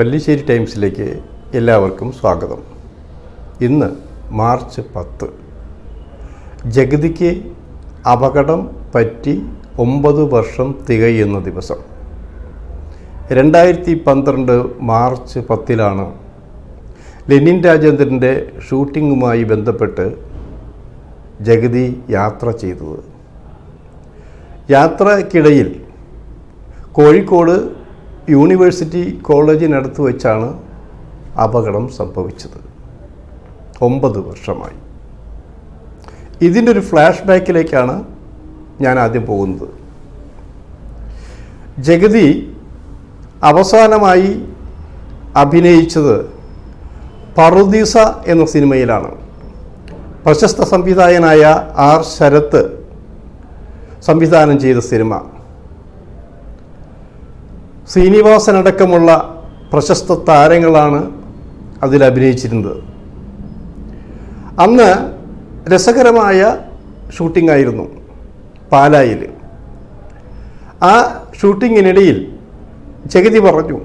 പല്ലിശ്ശേരി ടൈംസിലേക്ക് എല്ലാവർക്കും സ്വാഗതം. ഇന്ന് മാർച്ച് 10. ജഗതിക്ക് അപകടം പറ്റി 9 വർഷം തികയുന്ന ദിവസം. 2012 മാർച്ച് 10 ലെനിൻ രാജേന്ദ്രൻ്റെ ഷൂട്ടിങ്ങുമായി ബന്ധപ്പെട്ട് ജഗതി യാത്ര ചെയ്തത്. യാത്രക്കിടയിൽ കോഴിക്കോട് യൂണിവേഴ്സിറ്റി കോളേജിനടുത്ത് വെച്ചാണ് അപകടം സംഭവിച്ചത്. 9 വർഷമായി. ഇതിൻ്റെ ഒരു ഫ്ലാഷ് ബാക്കിലേക്കാണ് ഞാൻ ആദ്യം പോകുന്നത്. ജഗതി അവസാനമായി അഭിനയിച്ചത് പറുദീസ എന്ന സിനിമയിലാണ്. പ്രശസ്ത സംവിധായകനായ ആർ ശരത്ത് സംവിധാനം ചെയ്ത സിനിമ. ശ്രീനിവാസനടക്കമുള്ള പ്രശസ്ത താരങ്ങളാണ് അതിൽ അഭിനയിച്ചിരുന്നത്. അന്ന് രസകരമായ ഷൂട്ടിംഗ് ആയിരുന്നു പാലായിൽ. ആ ഷൂട്ടിങ്ങിനിടയിൽ ജഗതി പറഞ്ഞു,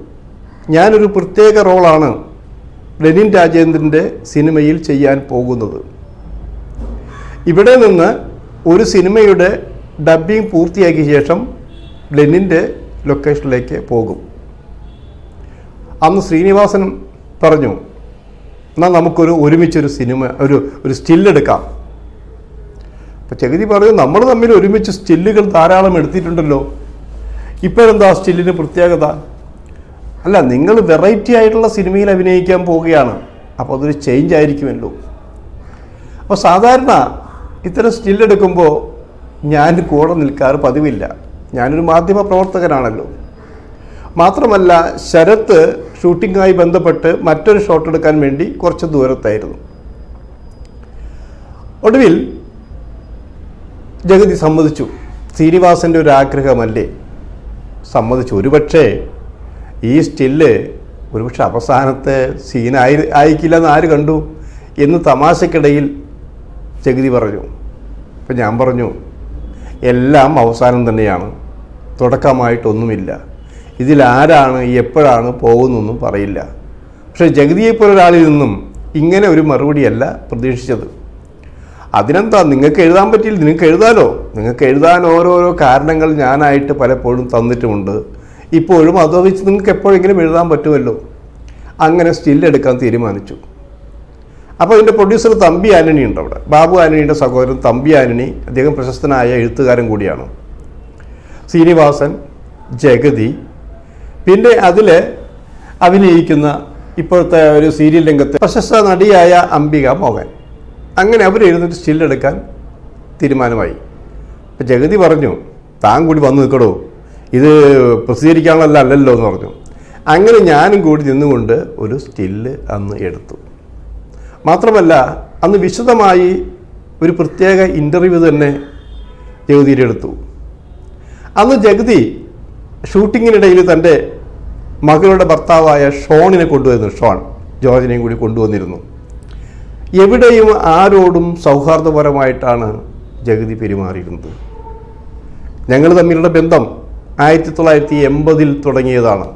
ഞാനൊരു പ്രത്യേക റോളാണ് ലെനിൻ രാജേന്ദ്രൻ്റെ സിനിമയിൽ ചെയ്യാൻ പോകുന്നത്. ഇവിടെ നിന്ന് ഒരു സിനിമയുടെ ഡബ്ബിംഗ് പൂർത്തിയാക്കിയ ശേഷം ലെനിൻ്റെ ലൊക്കേഷനിലേക്ക് പോകും. അന്ന് ശ്രീനിവാസൻ പറഞ്ഞു, എന്നാൽ നമുക്കൊരു ഒരുമിച്ചൊരു സിനിമ ഒരു സ്റ്റില്ലെടുക്കാം. അപ്പോൾ ജഗതി പറഞ്ഞു, നമ്മൾ തമ്മിൽ ഒരുമിച്ച് സ്റ്റില്ലുകൾ ധാരാളം എടുത്തിട്ടുണ്ടല്ലോ, ഇപ്പോഴെന്താ സ്റ്റില്ലിന് പ്രത്യേകത? അല്ല, നിങ്ങൾ വെറൈറ്റി ആയിട്ടുള്ള സിനിമയിൽ അഭിനയിക്കാൻ പോവുകയാണ്, അപ്പോൾ അതൊരു ചേഞ്ച് ആയിരിക്കുമല്ലോ. അപ്പോൾ സാധാരണ ഇത്തരം സ്റ്റില്ലെടുക്കുമ്പോൾ ഞാൻ കൂടെ നിൽക്കാറ് പതിവില്ല. ഞാനൊരു മാധ്യമ പ്രവർത്തകനാണല്ലോ. മാത്രമല്ല, ശരത്ത് ഷൂട്ടിങ്ങുമായി ബന്ധപ്പെട്ട് മറ്റൊരു ഷോട്ട് എടുക്കാൻ വേണ്ടി കുറച്ച് ദൂരത്തായിരുന്നു. ഒടുവിൽ ജഗതി സമ്മതിച്ചു. ശ്രീനിവാസൻ്റെ ഒരു ആഗ്രഹമല്ലേ, സമ്മതിച്ചു. ഒരുപക്ഷെ ഈ സ്റ്റില്ല് ഒരുപക്ഷെ അവസാനത്തെ ആയിരിക്കില്ലെന്ന് ആര് കണ്ടു എന്ന് തമാശക്കിടയിൽ ജഗതി പറഞ്ഞു. അപ്പം ഞാൻ പറഞ്ഞു, എല്ലാം അവസാനം തന്നെയാണ്, തുടക്കമായിട്ടൊന്നുമില്ല. ഇതിലാരാണ് എപ്പോഴാണ് പോകുന്നൊന്നും പറയില്ല. പക്ഷേ ജഗതിയെപ്പോലൊരാളിൽ നിന്നും ഇങ്ങനെ ഒരു മറുപടിയല്ല പ്രതീക്ഷിച്ചത്. അതിനെന്താ, നിങ്ങൾക്ക് എഴുതാൻ പറ്റിയില്ല, നിങ്ങൾക്ക് എഴുതാലോ. നിങ്ങൾക്ക് എഴുതാൻ ഓരോരോ കാരണങ്ങൾ ഞാനായിട്ട് പലപ്പോഴും തന്നിട്ടുമുണ്ട്. ഇപ്പോഴും അത് വെച്ച് നിങ്ങൾക്ക് എപ്പോഴെങ്കിലും എഴുതാൻ പറ്റുമല്ലോ. അങ്ങനെ സ്റ്റില്ലെടുക്കാൻ തീരുമാനിച്ചു. അപ്പോൾ ഇതിൻ്റെ പ്രൊഡ്യൂസർ തമ്പി ആന്റണി ഉണ്ട് അവിടെ. ബാബു ആന്റണിയുടെ സഹോദരൻ തമ്പി ആന്റണി, അദ്ദേഹം പ്രശസ്തനായ എഴുത്തുകാരൻ കൂടിയാണ്. ശ്രീനിവാസൻ, ജഗതി, പിന്നെ അതിൽ അഭിനയിക്കുന്ന ഇപ്പോഴത്തെ ഒരു സീരിയൽ രംഗത്തെ പ്രശസ്ത നടിയായ അംബിക മോഹൻ. അങ്ങനെ അവർ എഴുന്നേറ്റ് സ്റ്റില്ലെടുക്കാൻ തീരുമാനമായി. അപ്പം ജഗതി പറഞ്ഞു, താൻ കൂടി വന്ന് നിൽക്കടോ, ഇത് പ്രസിദ്ധീകരിക്കാനുള്ളതല്ല അല്ലല്ലോ എന്ന് പറഞ്ഞു. അങ്ങനെ ഞാനും കൂടി നിന്നുകൊണ്ട് ഒരു സ്റ്റില്ല് അന്ന് എടുത്തു. മാത്രമല്ല, അന്ന് വിശദമായി ഒരു പ്രത്യേക ഇൻ്റർവ്യൂ തന്നെ ജഗതിയുടെ എടുത്തു. അന്ന് ജഗതി ഷൂട്ടിങ്ങിനിടയിൽ തൻ്റെ മകളുടെ ഭർത്താവായ ഷോണിനെ കൊണ്ടുവന്നു. ഷോൺ ജോർജിനെയും കൂടി കൊണ്ടുവന്നിരുന്നു. എവിടെയും ആരോടും സൗഹാർദ്ദപരമായിട്ടാണ് ജഗതി പെരുമാറിയിരുന്നത്. ഞങ്ങൾ തമ്മിലുള്ള ബന്ധം 1980 തുടങ്ങിയതാണ്.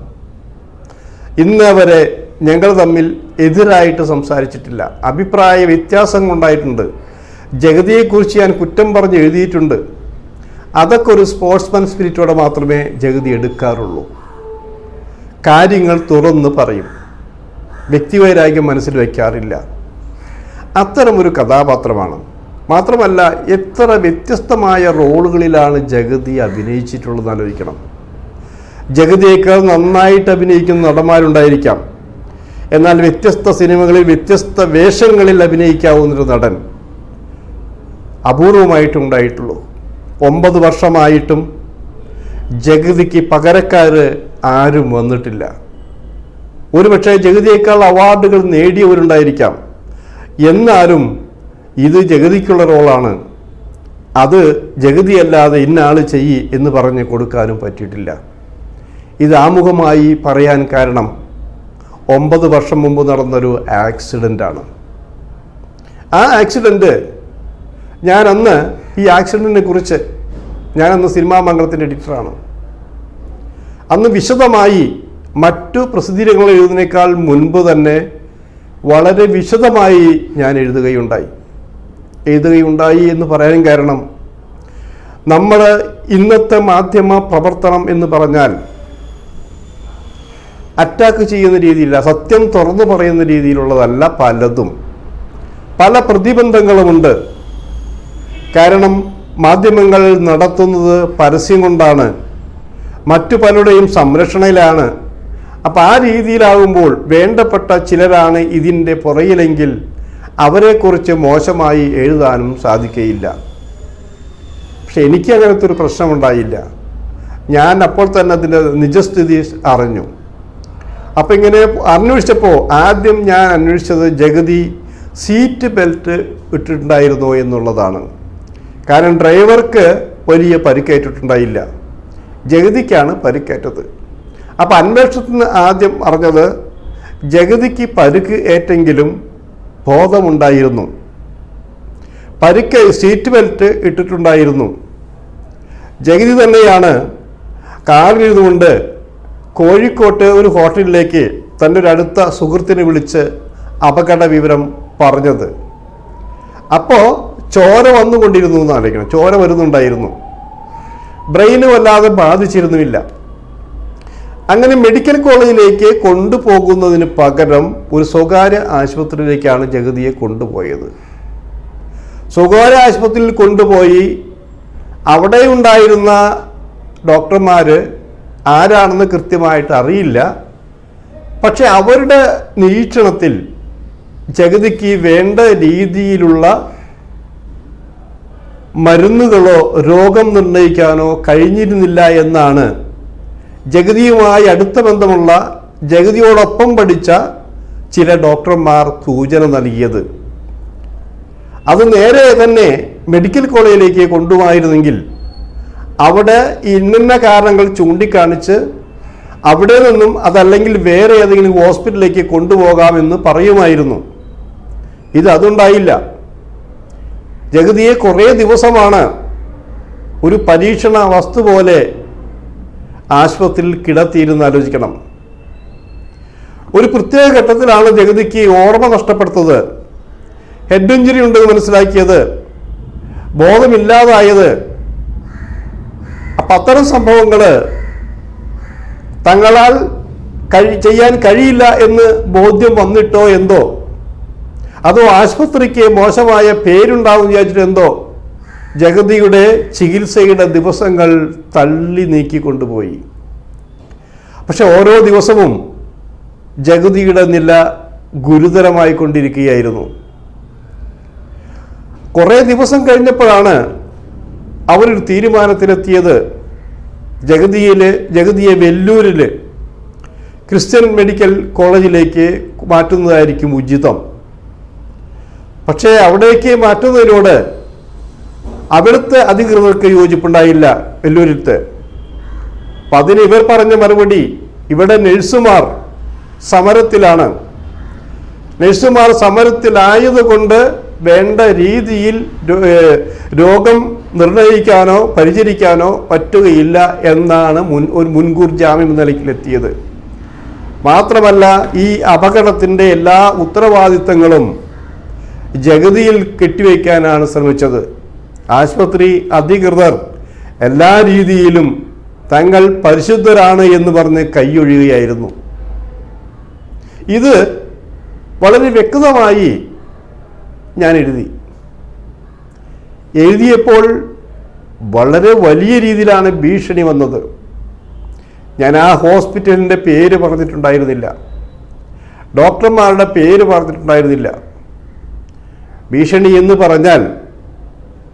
ഇന്ന് വരെ ഞങ്ങൾ തമ്മിൽ എതിരായിട്ട് സംസാരിച്ചിട്ടില്ല. അഭിപ്രായ വ്യത്യാസങ്ങളുണ്ടായിട്ടുണ്ട്. ജഗതിയെക്കുറിച്ച് ഞാൻ കുറ്റം പറഞ്ഞ് എഴുതിയിട്ടുണ്ട്. അതൊക്കെ ഒരു സ്പോർട്സ്മാൻ സ്പിരിറ്റോടെ മാത്രമേ ജഗതി എടുക്കാറുള്ളൂ. കാര്യങ്ങൾ തുറന്ന് പറയും, വ്യക്തിവൈരാഗ്യം മനസ്സിൽ വയ്ക്കാറില്ല. അത്തരമൊരു കഥാപാത്രമാണ്. മാത്രമല്ല, എത്ര വ്യത്യസ്തമായ റോളുകളിലാണ് ജഗതി അഭിനയിച്ചിട്ടുള്ളതെന്ന് ആലോചിക്കണം. ജഗതിയേക്കാൾ നന്നായിട്ട് അഭിനയിക്കുന്ന നടന്മാരുണ്ടായിരിക്കാം. എന്നാൽ വ്യത്യസ്ത സിനിമകളിൽ വ്യത്യസ്ത വേഷങ്ങളിൽ അഭിനയിക്കാവുന്നൊരു നടൻ അപൂർവമായിട്ടുണ്ടായിട്ടുള്ളൂ. 9 വർഷമായിട്ടും ജഗതിക്ക് പകരക്കാർ ആരും വന്നിട്ടില്ല. ഒരുപക്ഷെ ജഗതിയേക്കാൾ അവാർഡുകൾ നേടിയവരുണ്ടായിരിക്കാം. എന്നാലും ഇത് ജഗതിക്കുള്ള റോളാണ്, അത് ജഗതിയല്ലാതെ ഇന്നയാൾ ചെയ്യ് എന്ന് പറഞ്ഞ് കൊടുക്കാനും പറ്റിയിട്ടില്ല. ഇത് ആമുഖമായി പറയാൻ കാരണം 9 വർഷം മുമ്പ് നടന്നൊരു ആക്സിഡൻ്റാണ്. ആ ആക്സിഡൻറ്റ് ഞാനന്ന് ഈ ആക്സിഡൻറ്റിനെ കുറിച്ച് ഞാനന്ന് സിനിമാ മംഗളത്തിൻ്റെ എഡിറ്ററാണ്. അന്ന് വിശദമായി മറ്റു പ്രസിദ്ധീകരണങ്ങൾ എഴുതുന്നതിനേക്കാൾ മുൻപ് തന്നെ വളരെ വിശദമായി ഞാൻ എഴുതുകയുണ്ടായി എന്ന് പറയാൻ കാരണം, നമ്മൾ ഇന്നത്തെ മാധ്യമ പ്രവർത്തനം എന്ന് പറഞ്ഞാൽ അറ്റാക്ക് ചെയ്യുന്ന രീതിയില്ല, സത്യം തുറന്നു പറയുന്ന രീതിയിലുള്ളതല്ല പലതും. പല പ്രതിബന്ധങ്ങളുമുണ്ട്. കാരണം മാധ്യമങ്ങൾ നടത്തുന്നത് പരസ്യം കൊണ്ടാണ്, മറ്റു പലരുടെയും സംരക്ഷണയിലാണ്. അപ്പം ആ രീതിയിലാകുമ്പോൾ വേണ്ടപ്പെട്ട ചിലരാണ് ഇതിൻ്റെ പുറകിലെങ്കിൽ അവരെക്കുറിച്ച് മോശമായി എഴുതാനും സാധിക്കുകയില്ല. പക്ഷെ എനിക്ക് അങ്ങനത്തെ ഒരു പ്രശ്നമുണ്ടായില്ല. ഞാൻ അപ്പോൾ തന്നെ അതിൻ്റെ നിജസ്ഥിതി അറിഞ്ഞു. അപ്പം ഇങ്ങനെ അന്വേഷിച്ചപ്പോൾ ആദ്യം ഞാൻ അന്വേഷിച്ചത് ജഗതി സീറ്റ് ബെൽറ്റ് ഇട്ടിട്ടുണ്ടായിരുന്നോ എന്നുള്ളതാണ്. കാരണം ഡ്രൈവർക്ക് വലിയ പരിക്കേറ്റിട്ടുണ്ടായില്ല, ജഗതിക്കാണ് പരിക്കേറ്റത്. അപ്പം അന്വേഷണത്തിന് ആദ്യം അറിഞ്ഞത് ജഗതിക്ക് പരുക്ക് ഏറ്റെങ്കിലും ബോധമുണ്ടായിരുന്നു, സീറ്റ് ബെൽറ്റ് ഇട്ടിട്ടുണ്ടായിരുന്നു. ജഗതി തന്നെയാണ് കാറിലിരുന്നുകൊണ്ട് കോഴിക്കോട്ട് ഒരു ഹോട്ടലിലേക്ക് തൻ്റെ ഒരു അടുത്ത സുഹൃത്തിനെ വിളിച്ച് അപകട വിവരം പറഞ്ഞത്. അപ്പോൾ ചോര വന്നുകൊണ്ടിരുന്നു എന്നാലോചിക്കണം, ചോര വരുന്നുണ്ടായിരുന്നു, ബ്രെയിന് വല്ലാതെ ബാധിച്ചിരുന്നുമില്ല. അങ്ങനെ മെഡിക്കൽ കോളേജിലേക്ക് കൊണ്ടുപോകുന്നതിന് പകരം ഒരു സ്വകാര്യ ആശുപത്രിയിലേക്കാണ് ജഗതിയെ കൊണ്ടുപോയത്. സ്വകാര്യ ആശുപത്രിയിൽ കൊണ്ടുപോയി അവിടെ ഉണ്ടായിരുന്ന ഡോക്ടർമാർ ആരാണെന്ന് കൃത്യമായിട്ട് അറിയില്ല. പക്ഷെ അവരുടെ നിരീക്ഷണത്തിൽ ജഗതിക്ക് വേണ്ട രീതിയിലുള്ള മരുന്നുകളോ രോഗം നിർണ്ണയിക്കാനോ കഴിഞ്ഞിരുന്നില്ല എന്നാണ് ജഗതിയുമായി അടുത്ത ബന്ധമുള്ള, ജഗതിയോടൊപ്പം പഠിച്ച ചില ഡോക്ടർമാർ സൂചന നൽകിയത്. അത് നേരെ തന്നെ മെഡിക്കൽ കോളേജിലേക്ക് കൊണ്ടുപോയിരുന്നെങ്കിൽ അവിടെ ഇന്ന കാരണങ്ങൾ ചൂണ്ടിക്കാണിച്ച് അവിടെ നിന്നും അതല്ലെങ്കിൽ വേറെ ഏതെങ്കിലും ഹോസ്പിറ്റലിലേക്ക് കൊണ്ടുപോകാമെന്ന് പറയുമായിരുന്നു. അതുണ്ടായില്ല. ജഗതിയെ കുറേ ദിവസമാണ് ഒരു പരീക്ഷണ വസ്തു പോലെ ആശുപത്രിയിൽ കിടത്തിയിരുന്ന് ആലോചിക്കണം. ഒരു പ്രത്യേക ഘട്ടത്തിലാണ് ജഗതിക്ക് ഓർമ്മ നഷ്ടപ്പെടുത്തത്, ഹെഡ് ഇഞ്ചുറി ഉണ്ടെന്ന് മനസ്സിലാക്കിയത്, ബോധമില്ലാതായത്. അപ്പം അത്തരം സംഭവങ്ങൾ തങ്ങളാൽ ചെയ്യാൻ കഴിയില്ല എന്ന് ബോധ്യം വന്നിട്ടോ എന്തോ, അതോ ആശുപത്രിക്ക് മോശമായ പേരുണ്ടാവും വിചാരിച്ചിട്ട് എന്തോ ജഗതിയുടെ ചികിത്സയുടെ ദിവസങ്ങൾ തള്ളി നീക്കിക്കൊണ്ടുപോയി. പക്ഷെ ഓരോ ദിവസവും ജഗതിയുടെ നില ഗുരുതരമായി കൊണ്ടിരിക്കുകയായിരുന്നു. കുറേ ദിവസം കഴിഞ്ഞപ്പോഴാണ് അവരൊരു തീരുമാനത്തിലെത്തിയത്. ജഗതിയെ വെല്ലൂരിൽ ക്രിസ്ത്യൻ മെഡിക്കൽ കോളേജിലേക്ക് മാറ്റുന്നതായിരിക്കും ഉചിതം. പക്ഷേ അവിടേക്ക് മാറ്റുന്നതിനോട് അവിടുത്തെ അധികൃതർക്ക് യോജിപ്പുണ്ടായില്ല, വെല്ലൂരിലത്തെ. അപ്പം അതിന് ഇവർ പറഞ്ഞ മറുപടി, ഇവിടെ നഴ്സുമാർ സമരത്തിലാണ്, നഴ്സുമാർ സമരത്തിലായതുകൊണ്ട് വേണ്ട രീതിയിൽ രോഗം നിർണയിക്കാനോ പരിചരിക്കാനോ പറ്റുകയില്ല എന്നാണ് ഒരു മുൻകൂർ ജാമ്യം നിലയിലെത്തിയത്. മാത്രമല്ല ഈ അപകടത്തിൻ്റെ എല്ലാ ഉത്തരവാദിത്തങ്ങളും ജഗതിയിൽ കെട്ടിവയ്ക്കാനാണ് ശ്രമിച്ചത്. ആശുപത്രി അധികൃതർ എല്ലാ രീതിയിലും തങ്ങൾ പരിശുദ്ധരാണ് എന്ന് പറഞ്ഞ് കൈയൊഴിയുകയായിരുന്നു. ഇത് വളരെ വ്യക്തമായി ഞാൻ എഴുതിയപ്പോൾ വളരെ വലിയ രീതിയിലാണ് ഭീഷണി വന്നത്. ഞാൻ ആ ഹോസ്പിറ്റലിൻ്റെ പേര് പറഞ്ഞിട്ടുണ്ടായിരുന്നില്ല, ഡോക്ടർമാരുടെ പേര് പറഞ്ഞിട്ടുണ്ടായിരുന്നില്ല. ഭീഷണി എന്ന് പറഞ്ഞാൽ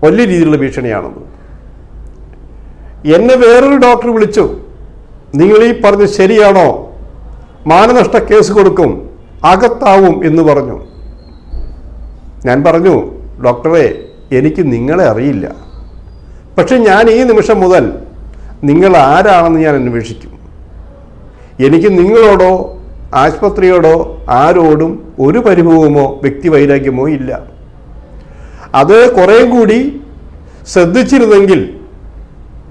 വലിയ രീതിയിലുള്ള ഭീഷണിയാണത്. എന്നെ വേറൊരു ഡോക്ടർ വിളിച്ചു, നിങ്ങൾ ഈ പറഞ്ഞ് ശരിയാണോ, മാനനഷ്ട കേസ് കൊടുക്കും, അകത്താവും എന്ന് പറഞ്ഞു. ഞാൻ പറഞ്ഞു, ഡോക്ടറെ എനിക്ക് നിങ്ങളെ അറിയില്ല, പക്ഷെ ഞാൻ ഈ നിമിഷം മുതൽ നിങ്ങൾ ആരാണെന്ന് ഞാൻ അന്വേഷിക്കും. എനിക്ക് നിങ്ങളോടോ ആശുപത്രിയോടോ ആരോടും ഒരു പരിഭവമോ വ്യക്തിവൈരാഗ്യമോ ഇല്ല. അത് കുറേ കൂടി ശ്രദ്ധിച്ചിരുന്നെങ്കിൽ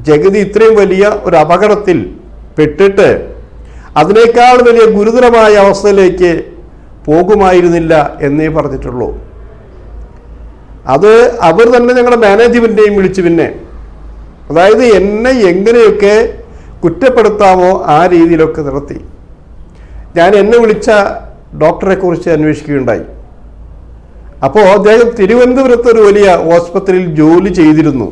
ജഗതി ഇത്രയും വലിയ ഒരു അപകടത്തിൽ പെട്ടിട്ട് അതിനേക്കാൾ വലിയ ഗുരുതരമായ അവസ്ഥയിലേക്ക് പോകുമായിരുന്നില്ല എന്നേ പറഞ്ഞിട്ടുള്ളൂ. അത് അവർ തന്നെ ഞങ്ങളുടെ മാനേജ്മെൻറ്റിനെയും വിളിച്ചു പിന്നെ, അതായത് എന്നെ എങ്ങനെയൊക്കെ കുറ്റപ്പെടുത്താമോ ആ രീതിയിലൊക്കെ നിർത്തി. ഞാൻ എന്നെ വിളിച്ച ഡോക്ടറെ കുറിച്ച് അന്വേഷിക്കുകയുണ്ടായി. അപ്പോൾ അദ്ദേഹം തിരുവനന്തപുരത്ത് ഒരു വലിയ ആശുപത്രിയിൽ ജോലി ചെയ്തിരുന്നു.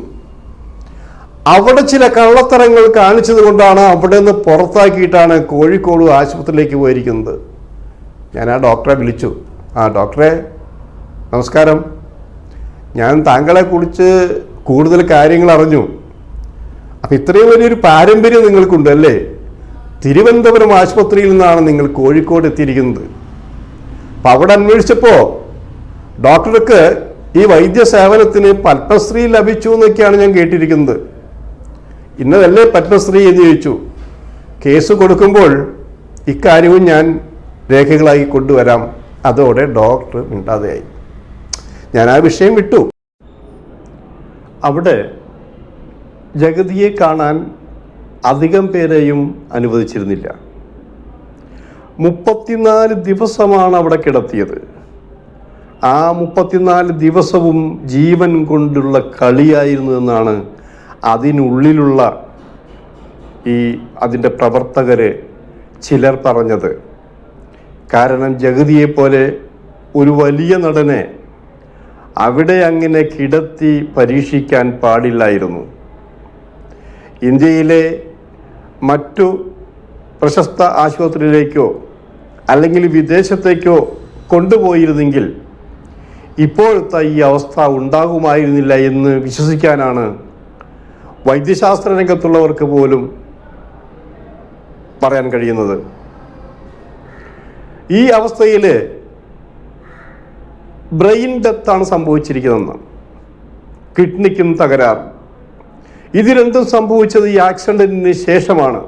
അവിടെ ചില കള്ളത്തരങ്ങൾ കാണിച്ചത് കൊണ്ടാണ് അവിടെ നിന്ന് പുറത്താക്കിയിട്ടാണ് കോഴിക്കോട് ആശുപത്രിയിലേക്ക് പോയിരിക്കുന്നത്. ഞാൻ ആ ഡോക്ടറെ വിളിച്ചു. ഡോക്ടറെ നമസ്കാരം, ഞാൻ താങ്കളെ കുറിച്ച് കൂടുതൽ കാര്യങ്ങൾ അറിഞ്ഞു. അപ്പം ഇത്രയും വലിയൊരു പാരമ്പര്യം നിങ്ങൾക്കുണ്ട് അല്ലേ? തിരുവനന്തപുരം ആശുപത്രിയിൽ നിന്നാണ് നിങ്ങൾ കോഴിക്കോട് എത്തിയിരിക്കുന്നത്. അപ്പം അവിടെ അന്വേഷിച്ചപ്പോൾ ഡോക്ടർക്ക് ഈ വൈദ്യസേവനത്തിന് പത്മശ്രീ ലഭിച്ചു എന്നൊക്കെയാണ് ഞാൻ കേട്ടിരിക്കുന്നത്. ഇന്നതല്ലേ പത്മശ്രീ എന്ന് ചോദിച്ചു. കേസ് കൊടുക്കുമ്പോൾ ഇക്കാര്യവും ഞാൻ രേഖകളായി കൊണ്ടുവരാം. അതോടെ ഡോക്ടർ മിണ്ടാതെയായി. ഞാൻ ആ വിഷയം വിട്ടു. അവിടെ ജഗതിയെ കാണാൻ അധികം പേരെയും അനുവദിച്ചിരുന്നില്ല. 34 ദിവസമാണ് അവിടെ കിടത്തിയത്. ആ 34 ദിവസവും ജീവൻ കൊണ്ടുള്ള കളിയായിരുന്നു എന്നാണ് അതിനുള്ളിലുള്ള അതിൻ്റെ പ്രവർത്തകര് ചിലർ പറഞ്ഞത്. കാരണം ജഗതിയെപ്പോലെ ഒരു വലിയ നടനെ അവിടെ അങ്ങനെ കിടത്തി പരീക്ഷിക്കാൻ പാടില്ലായിരുന്നു. ഇന്ത്യയിലെ മറ്റു പ്രശസ്ത ആശുപത്രിയിലേക്കോ അല്ലെങ്കിൽ വിദേശത്തേക്കോ കൊണ്ടുപോയിരുന്നെങ്കിൽ ഇപ്പോഴത്തെ ഈ അവസ്ഥ ഉണ്ടാകുമായിരുന്നില്ല എന്ന് വിശ്വസിക്കാനാണ് വൈദ്യശാസ്ത്ര രംഗത്തുള്ളവർക്ക് പോലും പറയാൻ കഴിയുന്നത്. ഈ അവസ്ഥയിൽ ബ്രെയിൻ ഡെത്താണ് സംഭവിച്ചിരിക്കുന്നതെന്ന്, കിഡ്നിക്കും തകരാർ. ഇത് രണ്ടും സംഭവിച്ചത് ഈ ആക്സിഡന്റിന് ശേഷമാണ്.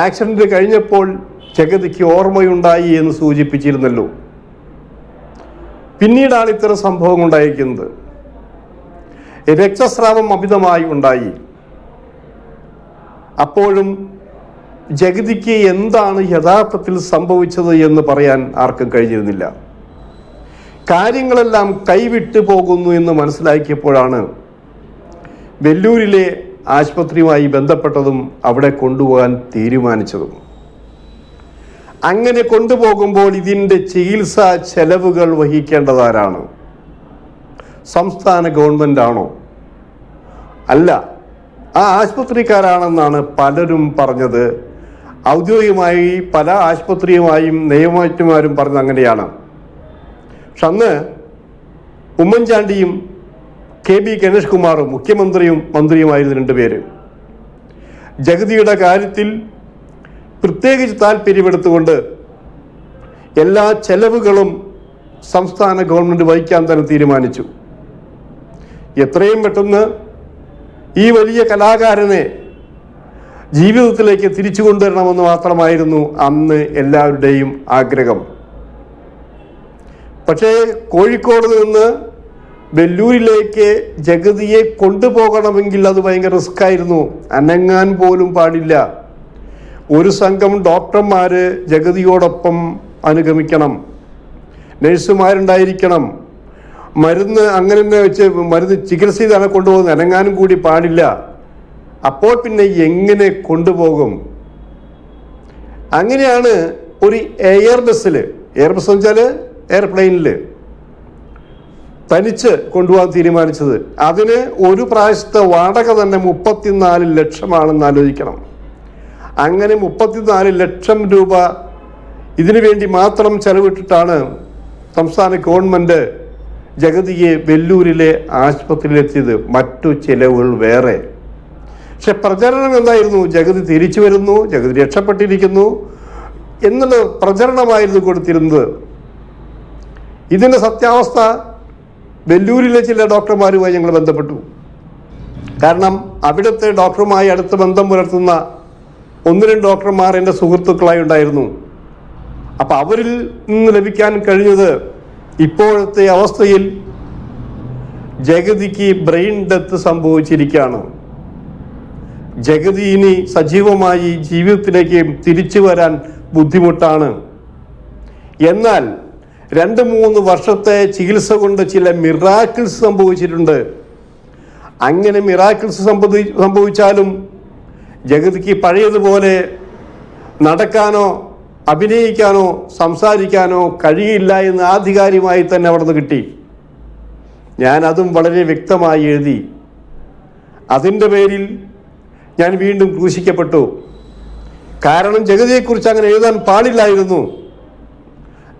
ആക്സിഡന്റ് കഴിഞ്ഞപ്പോൾ ജഗതിക്ക് ഓർമ്മയുണ്ടായി എന്ന് സൂചിപ്പിച്ചിരുന്നല്ലോ. പിന്നീടാണ് ഇത്തരം സംഭവം ഉണ്ടായിരിക്കുന്നത്. രക്തസ്രാവം അമിതമായി ഉണ്ടായി. അപ്പോഴും ജഗതിക്ക് എന്താണ് യഥാർത്ഥത്തിൽ സംഭവിച്ചത് എന്ന് പറയാൻ ആർക്കും കഴിഞ്ഞിരുന്നില്ല. കാര്യങ്ങളെല്ലാം കൈവിട്ടു പോകുന്നു എന്ന് മനസ്സിലാക്കിയപ്പോഴാണ് വെല്ലൂരിലെ ആശുപത്രിയുമായി ബന്ധപ്പെട്ടതും അവിടെ കൊണ്ടുപോകാൻ തീരുമാനിച്ചതും. അങ്ങനെ കൊണ്ടുപോകുമ്പോൾ ഇതിൻ്റെ ചികിത്സാ ചെലവുകൾ വഹിക്കേണ്ടതാരാണ്? സംസ്ഥാന ഗവൺമെന്റ് ആണോ? അല്ല, ആ ആശുപത്രിക്കാരാണെന്നാണ് പലരും പറഞ്ഞത്. ഔദ്യോഗികമായി പല ആശുപത്രിയുമായും നിയമജ്ഞന്മാരും പറഞ്ഞത് അങ്ങനെയാണ്. പക്ഷെ അന്ന് ഉമ്മൻചാണ്ടിയും KB ഗണേഷ് കുമാറും മുഖ്യമന്ത്രിയും മന്ത്രിയുമായിരുന്നു 2 പേര്. ജഗതിയുടെ കാര്യത്തിൽ പ്രത്യേകിച്ച് താല്പര്യമെടുത്തുകൊണ്ട് എല്ലാ ചെലവുകളും സംസ്ഥാന ഗവൺമെന്റ് വഹിക്കാൻ തന്നെ തീരുമാനിച്ചു. എത്രയും പെട്ടെന്ന് ഈ വലിയ കലാകാരനെ ജീവിതത്തിലേക്ക് തിരിച്ചു കൊണ്ടുവരണമെന്ന് മാത്രമായിരുന്നു അന്ന് എല്ലാവരുടെയും ആഗ്രഹം. പക്ഷേ കോഴിക്കോട് നിന്ന് വെല്ലൂരിലേക്ക് ജഗതിയെ കൊണ്ടുപോകണമെങ്കിൽ അത് ഭയങ്കര റിസ്ക് ആയിരുന്നു. അനങ്ങാൻ പോലും പാടില്ല. ഒരു സംഘം ഡോക്ടർമാര് ജഗതിയോടൊപ്പം അനുഗമിക്കണം, നഴ്സുമാരുണ്ടായിരിക്കണം, മരുന്ന് അങ്ങനെ വെച്ച് മരുന്ന് ചികിത്സ ചെയ്താണ് കൊണ്ടുപോകുന്നത്, അനങ്ങാനും കൂടി പാടില്ല. അപ്പോൾ പിന്നെ എങ്ങനെ കൊണ്ടുപോകും? അങ്ങനെയാണ് ഒരു എയർ ബസ് എന്ന് വെച്ചാൽ എയർപ്ലെയിനിൽ തനിച്ച് കൊണ്ടുപോകാൻ തീരുമാനിച്ചത്. അതിന് ഒരു പ്രാവശ്യത്തെ വാടക തന്നെ 34 ലക്ഷമാണെന്ന് ആലോചിക്കണം. അങ്ങനെ 34 ലക്ഷം രൂപ ഇതിനു വേണ്ടി മാത്രം ചെലവിട്ടിട്ടാണ് സംസ്ഥാന ഗവൺമെന്റ് ജഗതിയെ വെല്ലൂരിലെ ആശുപത്രിയിലെത്തിയത്. മറ്റു ചിലവുകൾ വേറെ. പക്ഷെ പ്രചരണം എന്തായിരുന്നു? ജഗതി തിരിച്ചു വരുന്നു, ജഗതി രക്ഷപ്പെട്ടിരിക്കുന്നു എന്നുള്ള പ്രചരണമായിരുന്നു കൊടുത്തിരുന്നത്. ഇതിൻ്റെ സത്യാവസ്ഥ വെല്ലൂരിലെ ചില ഡോക്ടർമാരുമായി ഞങ്ങൾ ബന്ധപ്പെട്ടു. കാരണം അവിടുത്തെ ഡോക്ടറുമായി അടുത്ത ബന്ധം പുലർത്തുന്ന 1-2 ഡോക്ടർമാർ എൻ്റെ സുഹൃത്തുക്കളായി ഉണ്ടായിരുന്നു. അപ്പം അവരിൽ നിന്ന് ലഭിക്കാൻ കഴിഞ്ഞത് ഇപ്പോഴത്തെ അവസ്ഥയിൽ ജഗതിക്ക് ബ്രെയിൻ ഡെത്ത് സംഭവിച്ചിരിക്കുകയാണ്. ജഗതി ഇനി സജീവമായി ജീവിതത്തിലേക്ക് തിരിച്ചു വരാൻ ബുദ്ധിമുട്ടാണ്. എന്നാൽ 2-3 വർഷത്തെ ചികിത്സ കൊണ്ട് ചില മിറാക്കിൾസ് സംഭവിച്ചിട്ടുണ്ട്. അങ്ങനെ മിറാക്കിൾസ് സംഭവിച്ചാലും ജഗതിക്ക് പഴയതുപോലെ നടക്കാനോ അഭിനയിക്കാനോ സംസാരിക്കാനോ കഴിയില്ല എന്ന് ആധികാരികമായി തന്നെ അവിടെ നിന്ന് കിട്ടി. ഞാൻ അതും വളരെ വ്യക്തമായി എഴുതി. അതിൻ്റെ പേരിൽ ഞാൻ വീണ്ടും ക്രൂശിക്കപ്പെട്ടു. കാരണം ജഗതിയെക്കുറിച്ച് അങ്ങനെ എഴുതാൻ പാടില്ലായിരുന്നു.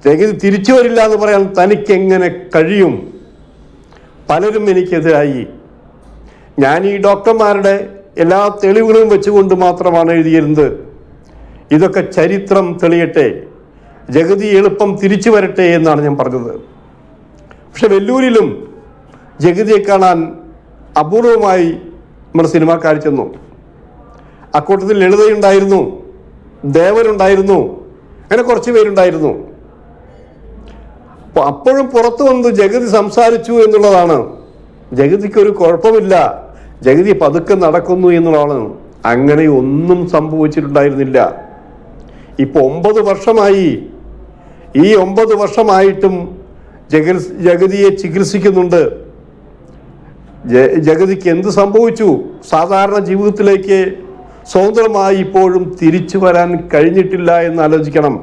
ജഗതി തിരിച്ചു വരില്ല എന്ന് പറയാൻ തനിക്കെങ്ങനെ കഴിയും? പലരും എനിക്കെതിരായി. ഞാൻ ഈ ഡോക്ടർമാരുടെ എല്ലാ തെളിവുകളും വെച്ചുകൊണ്ട് മാത്രമാണ് എഴുതിയിരുന്നത്. ഇതൊക്കെ ചരിത്രം തെളിയട്ടെ, ജഗതി എളുപ്പം തിരിച്ചു വരട്ടെ എന്നാണ് ഞാൻ പറഞ്ഞത്. പക്ഷെ വെല്ലൂരിലും ജഗതിയെ കാണാൻ അപൂർവമായി നമ്മുടെ സിനിമാക്കാർ ചെന്നു. അക്കൂട്ടത്തിൽ ലളിതയുണ്ടായിരുന്നു, ദേവനുണ്ടായിരുന്നു, അങ്ങനെ കുറച്ച് പേരുണ്ടായിരുന്നു. അപ്പോഴും പുറത്തു വന്ന് ജഗതി സംസാരിച്ചു എന്നുള്ളതാണ്. ജഗതിക്കൊരു കുഴപ്പമില്ല, ജഗതി പതുക്കെ നടക്കുന്നു എന്നുള്ളതാണ്. അങ്ങനെ ഒന്നും സംഭവിച്ചിട്ടുണ്ടായിരുന്നില്ല. ഇപ്പോൾ 9 വർഷമായി. ഈ 9 വർഷമായിട്ടും ജഗതിയെ ചികിത്സിക്കുന്നുണ്ട്. ജഗതിക്ക് എന്ത് സംഭവിച്ചു? സാധാരണ ജീവിതത്തിലേക്ക് സ്വതന്ത്രമായി ഇപ്പോഴും തിരിച്ചു വരാൻ കഴിഞ്ഞിട്ടില്ല എന്ന് ആലോചിക്കണം.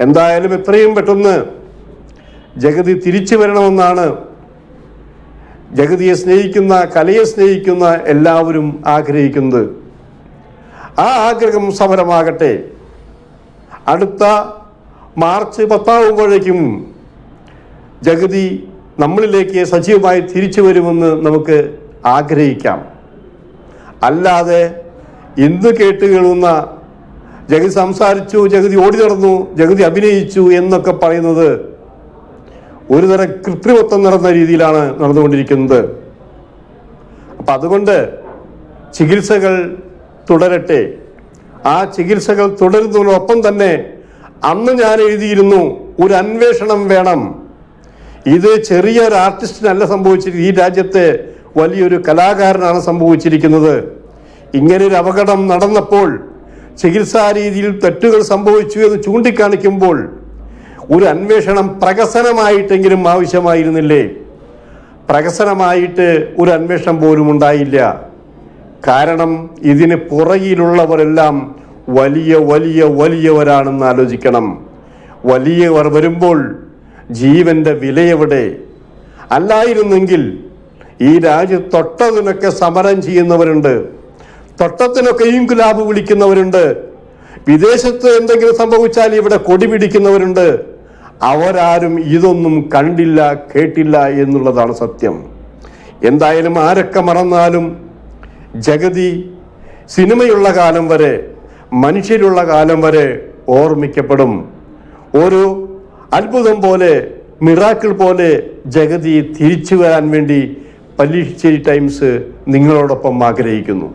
എന്തായാലും എത്രയും പെട്ടെന്ന് ജഗതി തിരിച്ചു വരണമെന്നാണ് ജഗതിയെ സ്നേഹിക്കുന്ന, കലയെ സ്നേഹിക്കുന്ന എല്ലാവരും ആഗ്രഹിക്കുന്നത്. ആ ആഗ്രഹം സഫലമാകട്ടെ. അടുത്ത മാർച്ച് 10 ആവുമ്പോഴേക്കും ജഗതി നമ്മളിലേക്ക് സജീവമായി തിരിച്ചു വരുമെന്ന് നമുക്ക് ആഗ്രഹിക്കാം. അല്ലാതെ ഇന്ന് കേട്ടുകേളുന്ന ജഗതി സംസാരിച്ചു, ജഗതി ഓടി നടന്നു, ജഗതി അഭിനയിച്ചു എന്നൊക്കെ പറയുന്നത് ഒരുതരം കൃത്രിമത്വം നടന്ന രീതിയിലാണ് നടന്നുകൊണ്ടിരിക്കുന്നത്. അപ്പം അതുകൊണ്ട് ചികിത്സകൾ തുടരട്ടെ. ആ ചികിത്സകൾ തുടരുന്നതിനൊപ്പം തന്നെ അന്ന് ഞാൻ എഴുതിയിരുന്നു, ഒരു അന്വേഷണം വേണം. ഇത് ചെറിയൊരു ആർട്ടിസ്റ്റിനല്ല സംഭവിച്ചിരിക്കുന്നത്, ഈ രാജ്യത്തെ വലിയൊരു കലാകാരനാണ് സംഭവിച്ചിരിക്കുന്നത്. ഇങ്ങനൊരു അപകടം നടന്നപ്പോൾ ചികിത്സാ രീതിയിൽ തെറ്റുകൾ സംഭവിച്ചു എന്ന് ചൂണ്ടിക്കാണിക്കുമ്പോൾ ഒരു അന്വേഷണം പ്രഹസനമായിട്ടെങ്കിലും ആവശ്യമായിരുന്നില്ലേ? പ്രഹസനമായിട്ട് ഒരു അന്വേഷണം പോലും ഉണ്ടായില്ല. കാരണം ഇതിന് പുറകിലുള്ളവരെല്ലാം വലിയ വലിയ വലിയവരാണെന്ന് ആലോചിക്കണം. വലിയവർ വരുമ്പോൾ ജീവന്റെ വിലയെവിടെ? അല്ലായിരുന്നെങ്കിൽ ഈ രാജ്യത്ത് തൊട്ടതിനൊക്കെ സമരം ചെയ്യുന്നവരുണ്ട്, തൊട്ടത്തിനൊക്കെ ഇൻകുലാബ് വിളിക്കുന്നവരുണ്ട്, വിദേശത്ത് എന്തെങ്കിലും സംഭവിച്ചാൽ ഇവിടെ കൊടി പിടിക്കുന്നവരുണ്ട്. അവരാരും ഇതൊന്നും കണ്ടില്ല, കേട്ടില്ല എന്നുള്ളതാണ് സത്യം. എന്തായാലും ആരൊക്കെ മറന്നാലും ജഗതി സിനിമയുള്ള കാലം വരെ, മനുഷ്യരുള്ള കാലം വരെ ഓർമ്മിക്കപ്പെടും. ഒരു അത്ഭുതം പോലെ, മിറാക്കിൾ പോലെ ജഗതി തിരിച്ചു വരാൻ വേണ്ടി പല്ലിശ്ശേരി ടൈംസ് നിങ്ങളോടൊപ്പം ആഗ്രഹിക്കുന്നു.